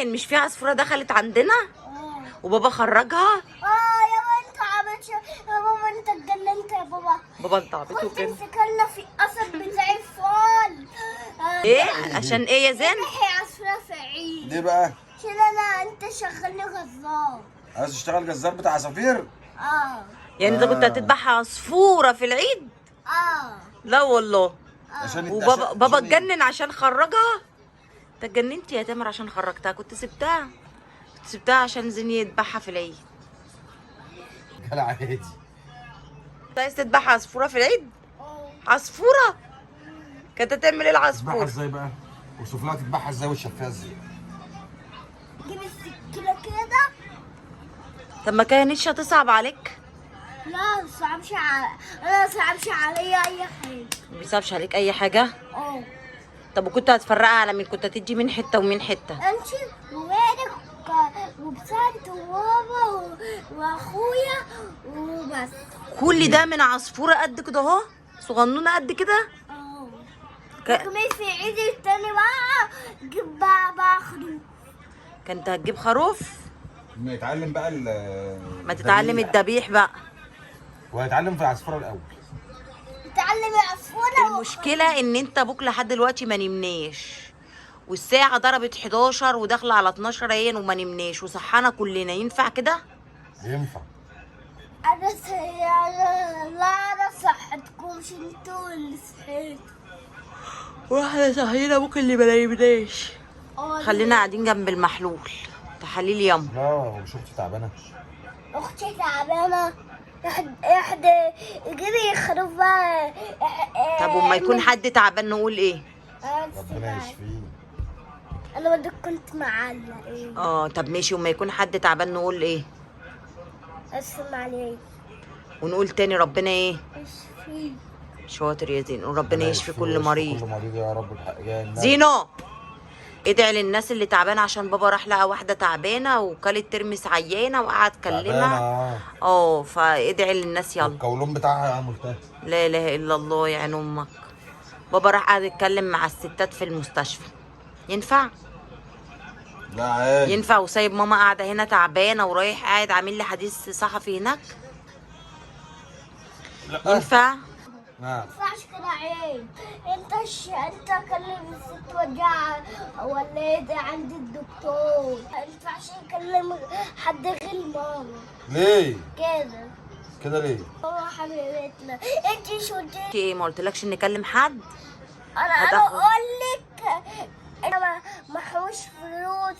فين؟ مش في عصفورة دخلت عندنا وبابا خرجها؟ يا بنت عملت يا بابا، انت اتجننت يا بابا. بابا انت عبيط كنت وكده. مسكنا في قصب بتاع الفول. ايه؟ عشان ايه يا زين؟ هي عصفورة في عيد. ليه بقى؟ عشان انت شغلني غزال. عايز تشتغل جزار بتاع عصافير؟ يعني انت كنت هتذبح عصفورة في العيد؟ لا والله. عشان وبابا بابا عشان اتجنن عشان خرجها؟ انت اتجننت يا تامر عشان خرجتها، كنت سبتها عشان زين يذبحها في العيد. قال عادي. انت عايز تذبح عصفورة في العيد؟ عصفورة؟ كانت هتعمل ايه تذبحها العصفورة؟ ازاي بقى؟ وشوف لها تذبحها ازاي وتشفيها ازاي؟ جيب السكينة كده. طب ما كانتش هتصعب عليك؟ لا صعبش انا صعبش عليا اي حاجة. ما بيصعبش عليك اي حاجة؟ اه. طب وكنت هتفرقها على مين؟ كنت هتدي من حتة ومن حتة؟ انت ووالدك وبسانت وبابا واخويا وبس. كل ده من عصفورة قد كده اهو؟ صغنونة قد كده؟ كمان في عيد التاني بقى جيب بقى خروف. كنت هتجيب خروف؟ ما يتعلم بقى ما تتعلم الذبيح بقى. وهيتعلم في العصفوره الاول. اتعلم العصفورة. المشكلة ان انت ابوك لحد دلوقتي ما نمناش، والساعة ضربت 11 وداخلة على 12 اهين وما نمناش وصحانا كلنا، ينفع كده؟ ينفع. انا لا انا صحتكمش انتوا اللي صحيتوا. واحنا صحينا ابوك اللي ما نمناش. خلينا قاعدين جنب المحلول. تحاليل ياما. لا ومش اختي تعبانه. اختي تعبانه. احد جيبي خروف بقى. طب وما يكون حد تعبان نقول ايه؟ ربنا يشفيه. انا بدك كنت معلق ايه. طب ماشي، وما يكون حد تعبان نقول ايه؟ اسم عليك. ونقول تاني ربنا ايه؟ اشفي. شاطر يا زين، وربنا يشفي كل مريض. كل مريض يا رب الحق يا الناس. زينو ادعي للناس اللي تعبانه، عشان بابا راح لقى واحده تعبانه وكلت ترمس عيانه وقعد كلمها. فادعي للناس يلا. القولون بتاعها ملتهب. لا اله الا الله يعين امك. بابا راح قاعد يتكلم مع الستات في المستشفى. ينفع؟ لا عادي. ينفع وسايب ماما قاعده هنا تعبانه ورايح قاعد عامل لي حديث صحفي هناك؟ لا. ينفع؟ نعم. ما ينفعش كده عيب. انت كلم الست وديها ولا ده عند الدكتور. ما ينفعش يكلم حد غير ماما. ليه؟ كده. كده ليه؟ ماما حبيبتنا. انت شو انت ايه ما قلتلكش نكلم حد؟ انا اقول لك انا محوش فلوس.